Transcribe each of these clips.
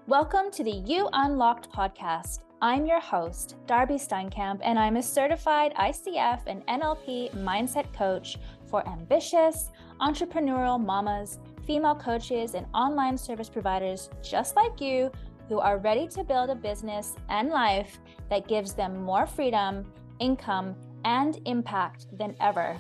Welcome to the You Unlocked podcast. I'm your host, Darby Steinkamp, and I'm a certified ICF and NLP mindset coach for ambitious, entrepreneurial mamas, female coaches, and online service providers just like you who are ready to build a business and life that gives them more freedom, income, and impact than ever.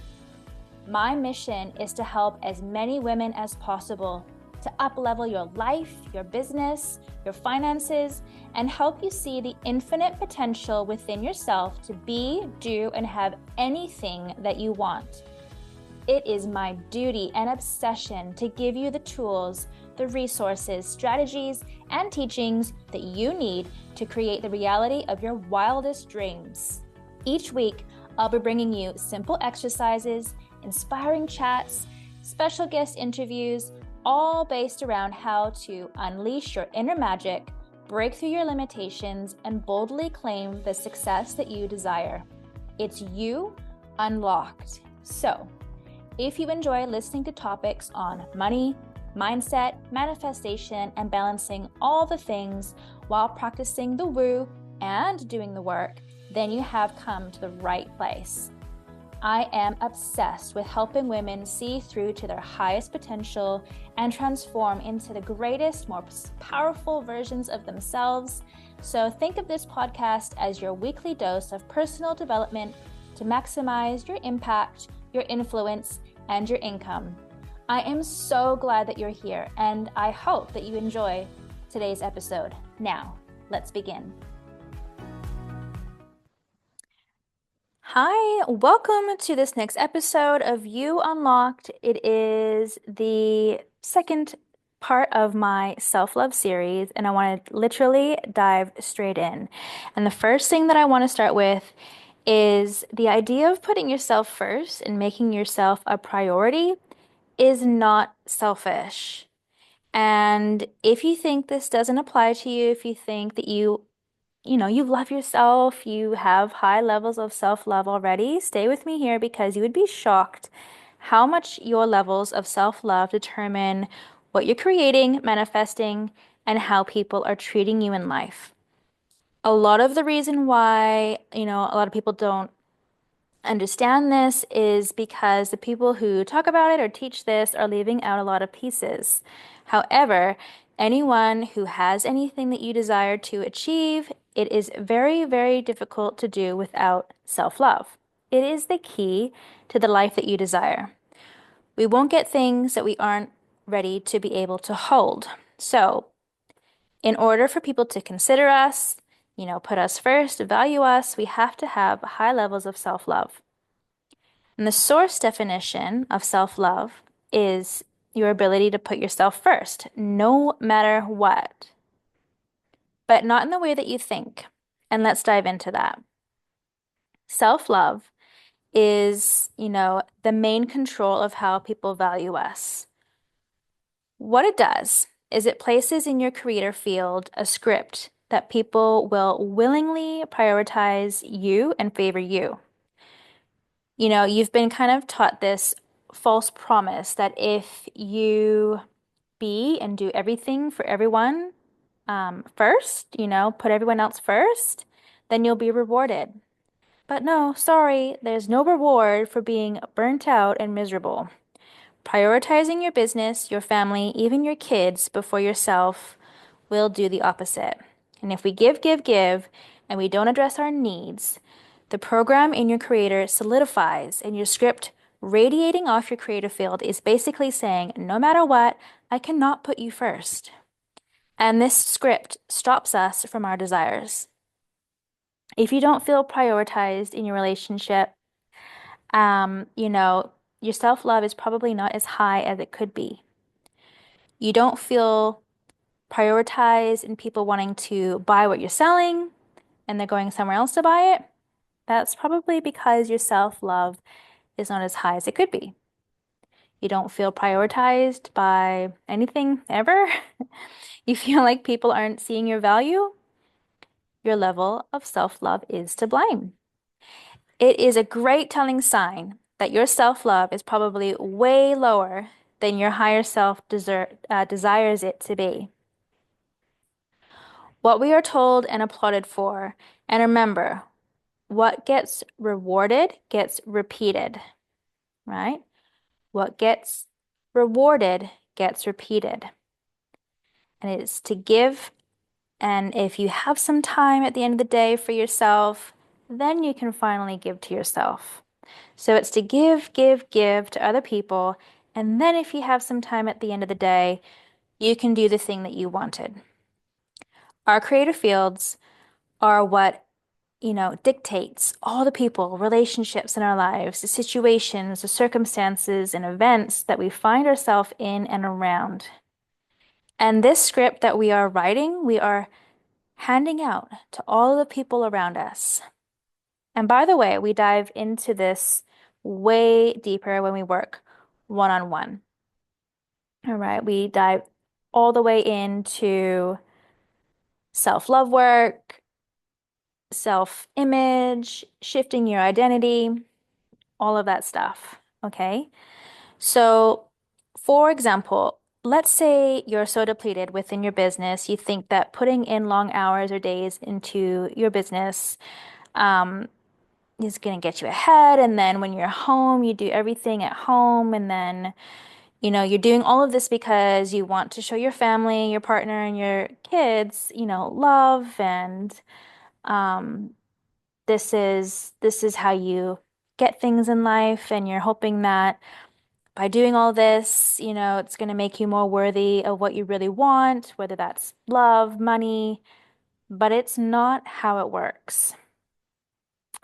My mission is to help as many women as possible to up-level your life, your business, your finances, and help you see the infinite potential within yourself to be, do, and have anything that you want. It is my duty and obsession to give you the tools, the resources, strategies, and teachings that you need to create the reality of your wildest dreams. Each week, I'll be bringing you simple exercises, inspiring chats, special guest interviews, all based around how to unleash your inner magic, break through your limitations, and boldly claim the success that you desire. It's You Unlocked. So, if you enjoy listening to topics on money, mindset, manifestation, and balancing all the things while practicing the woo and doing the work, then you have come to the right place. I am obsessed with helping women see through to their highest potential and transform into the greatest, most powerful versions of themselves. So think of this podcast as your weekly dose of personal development to maximize your impact, your influence, and your income. I am so glad that you're here, and I hope that you enjoy today's episode. Now, let's begin. Hi, welcome to this next episode of You Unlocked. It is the second part of my self-love series, and I want to literally dive straight in. And the first thing that I want to start with is the idea of putting yourself first and making yourself a priority is not selfish. And if you think this doesn't apply to you, if you think that you love yourself, you have high levels of self-love already, stay with me here because you would be shocked how much your levels of self-love determine what you're creating, manifesting, and how people are treating you in life. A lot of the reason why, a lot of people don't understand this is because the people who talk about it or teach this are leaving out a lot of pieces. However, anyone who has anything that you desire to achieve, it is very, very difficult to do without self-love. It is the key to the life that you desire. We won't get things that we aren't ready to be able to hold. So, in order for people to consider us, put us first, value us, we have to have high levels of self-love. And the source definition of self-love is your ability to put yourself first, no matter what, but not in the way that you think. And let's dive into that. Self-love is, the main control of how people value us. What it does is it places in your creator field a script that people will willingly prioritize you and favor you. You've been kind of taught this false promise that if you be and do everything for everyone first, put everyone else first, then you'll be rewarded. But no, sorry, there's no reward for being burnt out and miserable. Prioritizing your business, your family, even your kids before yourself will do the opposite. And if we give, and we don't address our needs, the program in your creator solidifies, and your script radiating off your creative field is basically saying, no matter what, I cannot put you first. And this script stops us from our desires. If you don't feel prioritized in your relationship, your self-love is probably not as high as it could be. You don't feel prioritized in people wanting to buy what you're selling and they're going somewhere else to buy it. That's probably because your self-love is not as high as it could be. You don't feel prioritized by anything ever. You feel like people aren't seeing your value. Your level of self-love is to blame. It is a great telling sign that your self-love is probably way lower than your higher self desires it to be. what we are told and applauded for. And remember, what gets rewarded gets repeated, right? What gets rewarded gets repeated. And it's to give. And if you have some time at the end of the day for yourself, then you can finally give to yourself. So it's to give, give, give to other people. And then if you have some time at the end of the day, you can do the thing that you wanted. Our creative fields are what, dictates all the people, relationships in our lives, the situations, the circumstances, and events that we find ourselves in and around. And this script that we are writing, we are handing out to all the people around us. And by the way, we dive into this way deeper when we work one-on-one. All right, we dive all the way into self-love work, self-image, shifting your identity, all of that stuff. Okay. So, for example, let's say you're so depleted within your business, you think that putting in long hours or days into your business um, is going to get you ahead. And then when you're home, you do everything at home. And then, you're doing all of this because you want to show your family, your partner, and your kids, love. And um, this is how you get things in life. And you're hoping that by doing all this, it's going to make you more worthy of what you really want, whether that's love, money, but it's not how it works.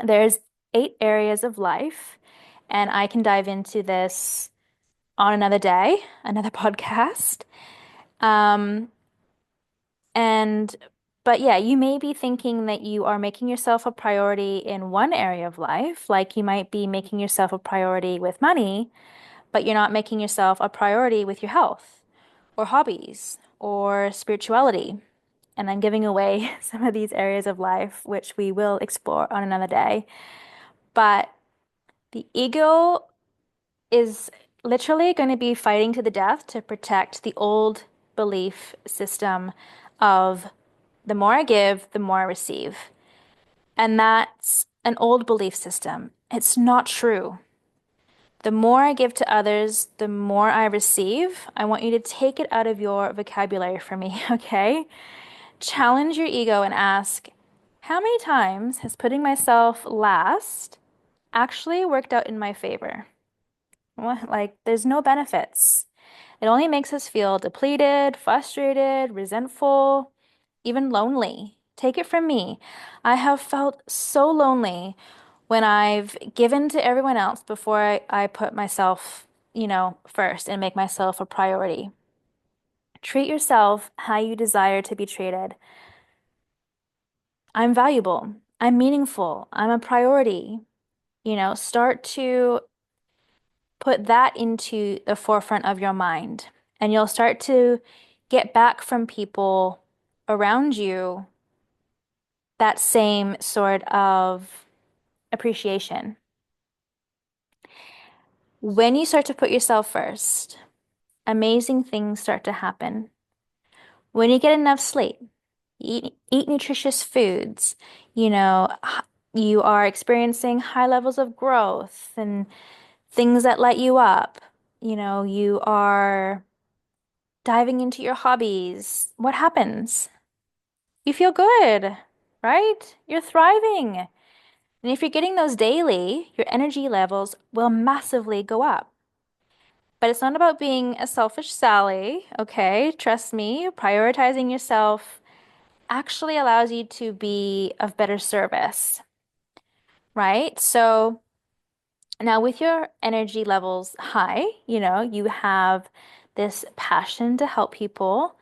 There's 8 areas of life, and I can dive into this on another day, another podcast. Um, and but yeah, you may be thinking that you are making yourself a priority in one area of life, like you might be making yourself a priority with money, but you're not making yourself a priority with your health or hobbies or spirituality. And I'm giving away some of these areas of life, which we will explore on another day. But the ego is literally going to be fighting to the death to protect the old belief system of the more I give, the more I receive. And that's an old belief system. It's not true. The more I give to others, the more I receive. I want you to take it out of your vocabulary for me, okay? Challenge your ego and ask, how many times has putting myself last actually worked out in my favor? What? Like, there's no benefits. It only makes us feel depleted, frustrated, resentful, even lonely. Take it from me. I have felt so lonely when I've given to everyone else before I put myself, first and make myself a priority. Treat yourself how you desire to be treated. I'm valuable. I'm meaningful. I'm a priority. Start to put that into the forefront of your mind, and you'll start to get back from people around you that same sort of appreciation. When you start to put yourself first, amazing things start to happen. When you get enough sleep, eat nutritious foods, you are experiencing high levels of growth and things that light you up. You are diving into your hobbies. What happens? You feel good, right? You're thriving. And if you're getting those daily, your energy levels will massively go up. But it's not about being a selfish Sally, okay? Trust me, prioritizing yourself actually allows you to be of better service, right? So now with your energy levels high, you have this passion to help people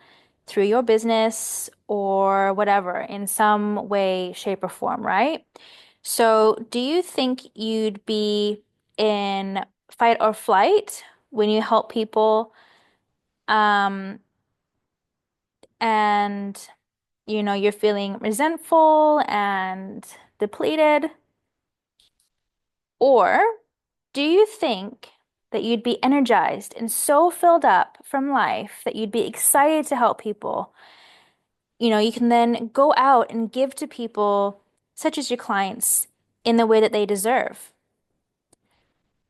through your business or whatever in some way, shape, or form, right? So do you think you'd be in fight or flight when you help people? Um, and you're feeling resentful and depleted? Or do you think that you'd be energized and so filled up from life that you'd be excited to help people You can then go out and give to people, such as your clients, in the way that they deserve.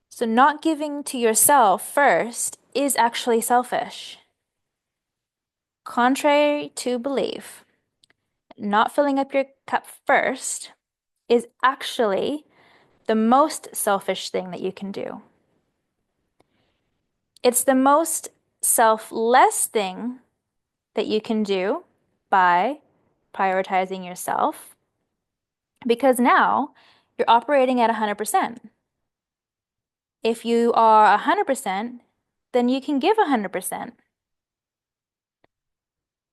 So, not giving to yourself first is actually selfish. Contrary to belief, not filling up your cup first is actually the most selfish thing that you can do. It's the most selfless thing that you can do by prioritizing yourself because now you're operating at 100%. If you are 100%, then you can give 100%.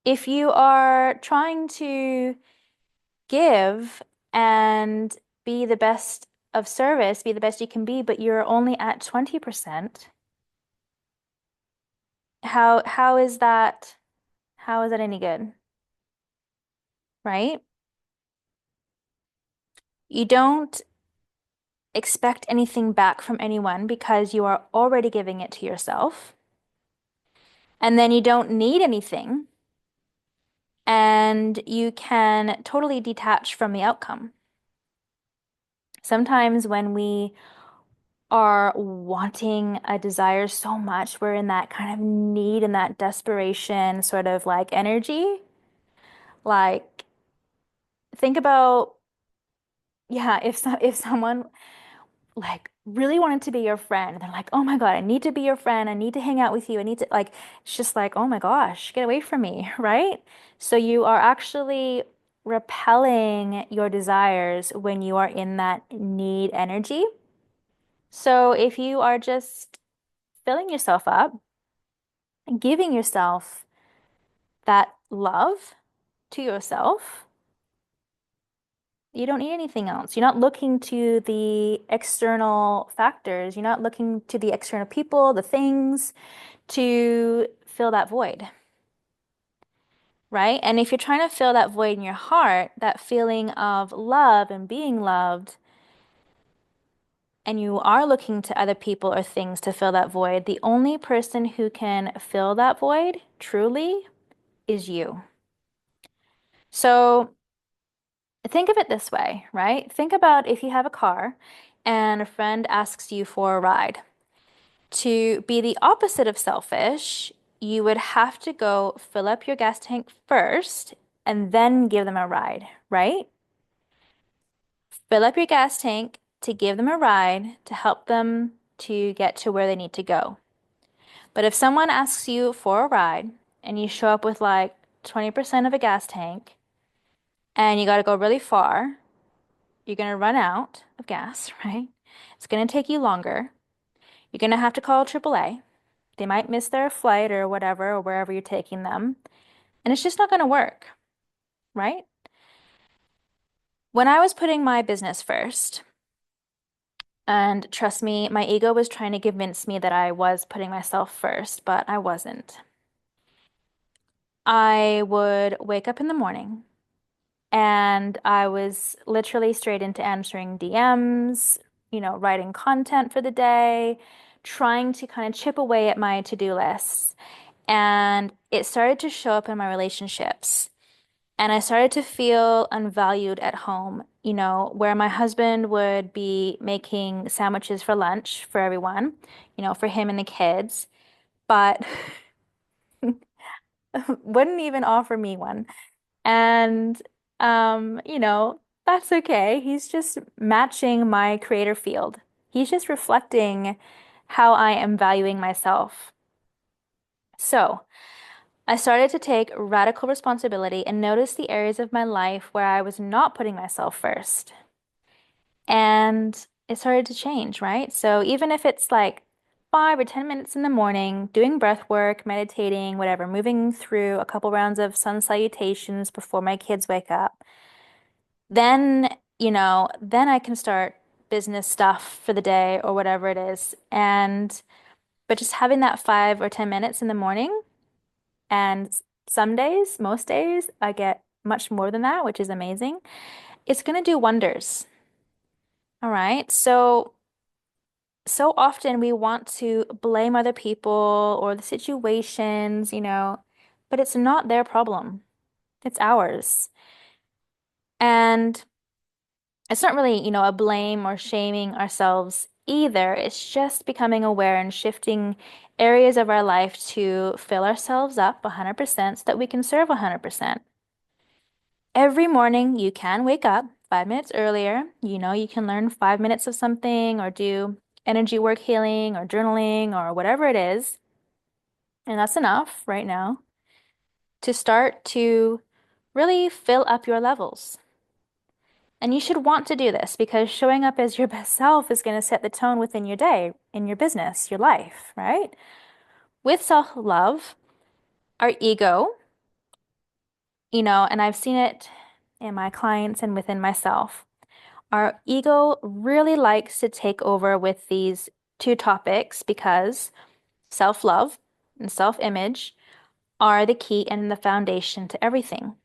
If you are trying to give and be the best of service, be the best you can be, but you're only at 20%, how is that any good? Right? You don't expect anything back from anyone because you are already giving it to yourself. And then you don't need anything, and you can totally detach from the outcome. Sometimes when we are wanting a desire so much, we're in that kind of need and that desperation sort of like energy. Like, think about, yeah, if someone like really wanted to be your friend, they're like, oh my God, I need to be your friend. I need to hang out with you. I need to like, it's just like, oh my gosh, get away from me, right? So you are actually repelling your desires when you are in that need energy. So if you are just filling yourself up, giving yourself that love to yourself, you don't need anything else. You're not looking to the external factors. You're not looking to the external people, the things to fill that void, right? And if you're trying to fill that void in your heart, that feeling of love and being loved, and you are looking to other people or things to fill that void, the only person who can fill that void truly is you. So think of it this way, right? Think about if you have a car and a friend asks you for a ride. To be the opposite of selfish, you would have to go fill up your gas tank first and then give them a ride, right? Fill up your gas tank to give them a ride to help them to get to where they need to go. But if someone asks you for a ride and you show up with like 20% of a gas tank and you got to go really far, you're going to run out of gas, right? It's going to take you longer. You're going to have to call AAA. They might miss their flight or whatever, or wherever you're taking them. And it's just not going to work, right? When I was putting my business first, and trust me, my ego was trying to convince me that I was putting myself first, but I wasn't. I would wake up in the morning and I was literally straight into answering DMs, writing content for the day, trying to kind of chip away at my to-do lists. And it started to show up in my relationships. And I started to feel unvalued at home, where my husband would be making sandwiches for lunch for everyone, for him and the kids, but wouldn't even offer me one. And, that's okay. He's just matching my creator field. He's just reflecting how I am valuing myself. So, I started to take radical responsibility and notice the areas of my life where I was not putting myself first. And it started to change, right? So even if it's like 5 or 10 minutes in the morning, doing breath work, meditating, whatever, moving through a couple rounds of sun salutations before my kids wake up, then, then I can start business stuff for the day or whatever it is. But just having that 5 or 10 minutes in the morning, and some days, most days, I get much more than that, which is amazing. It's going to do wonders. All right. So often we want to blame other people or the situations, but it's not their problem. It's ours. And it's not really, a blame or shaming ourselves either. It's just becoming aware and shifting areas of our life to fill ourselves up 100% so that we can serve 100%. Every morning you can wake up 5 minutes earlier. You can learn 5 minutes of something or do energy work healing or journaling or whatever it is. And that's enough right now to start to really fill up your levels. And you should want to do this because showing up as your best self is going to set the tone within your day, in your business, your life, right? With self-love, our ego, and I've seen it in my clients and within myself, our ego really likes to take over with these two topics because self-love and self-image are the key and the foundation to everything.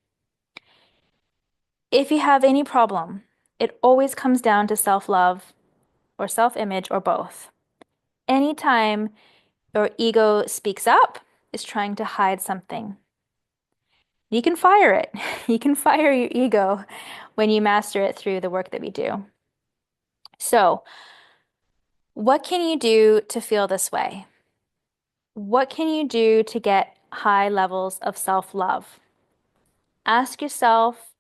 If you have any problem, it always comes down to self-love or self-image or both. Anytime your ego speaks up, it's trying to hide something. You can fire it. You can fire your ego when you master it through the work that we do. So, what can you do to feel this way? What can you do to get high levels of self-love? Ask yourself,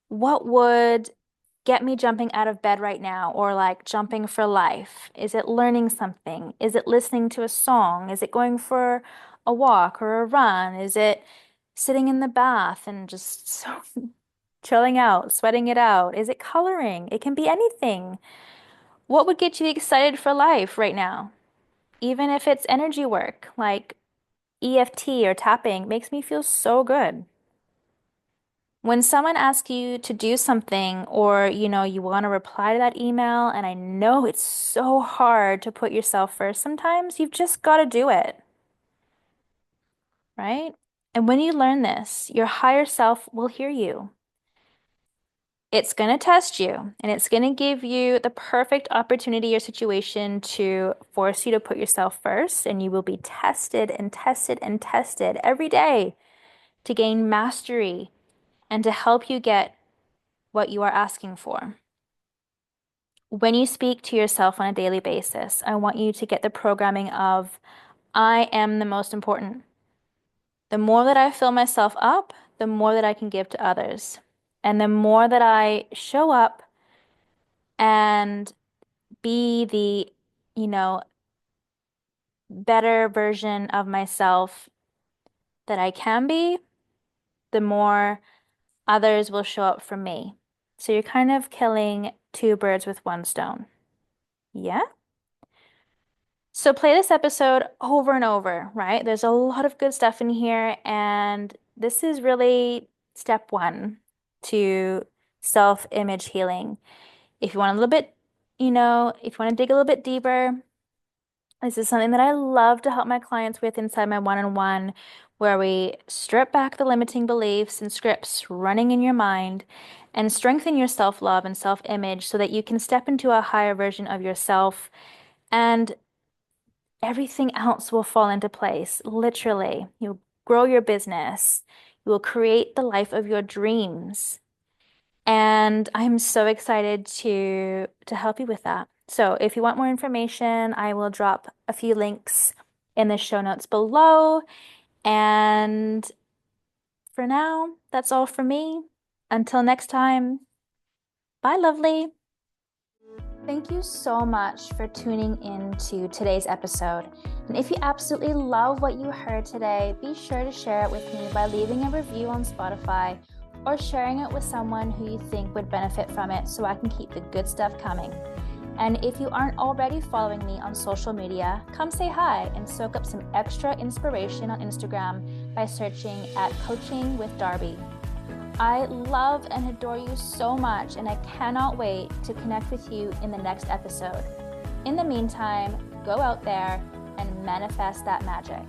what would get me jumping out of bed right now, or like jumping for life? Is it learning something? Is it listening to a song? Is it going for a walk or a run? Is it sitting in the bath and just chilling out, sweating it out? Is it coloring? It can be anything. What would get you excited for life right now? Even if it's energy work, like EFT or tapping, makes me feel so good. When someone asks you to do something or, you want to reply to that email, and I know it's so hard to put yourself first sometimes, you've just got to do it, right? And when you learn this, your higher self will hear you. It's going to test you and it's going to give you the perfect opportunity or situation to force you to put yourself first, and you will be tested and tested and tested every day to gain mastery and to help you get what you are asking for. When you speak to yourself on a daily basis, I want you to get the programming of, I am the most important. The more that I fill myself up, the more that I can give to others. And the more that I show up and be the, better version of myself that I can be, the more others will show up for me. So you're kind of killing two birds with one stone. Yeah? So play this episode over and over, right? There's a lot of good stuff in here, and this is really step one to self-image healing. If you want a little bit, if you want to dig a little bit deeper, this is something that I love to help my clients with inside my one-on-one, where we strip back the limiting beliefs and scripts running in your mind and strengthen your self-love and self-image so that you can step into a higher version of yourself, and everything else will fall into place. Literally, you'll grow your business. You will create the life of your dreams. And I'm so excited to help you with that. So if you want more information, I will drop a few links in the show notes below. And for now, that's all for me. Until next time, bye, lovely. Thank you so much for tuning in to today's episode. And if you absolutely love what you heard today, be sure to share it with me by leaving a review on Spotify or sharing it with someone who you think would benefit from it so I can keep the good stuff coming. And if you aren't already following me on social media, come say hi and soak up some extra inspiration on Instagram by searching at Coaching with Darby. I love and adore you so much, and I cannot wait to connect with you in the next episode. In the meantime, go out there and manifest that magic.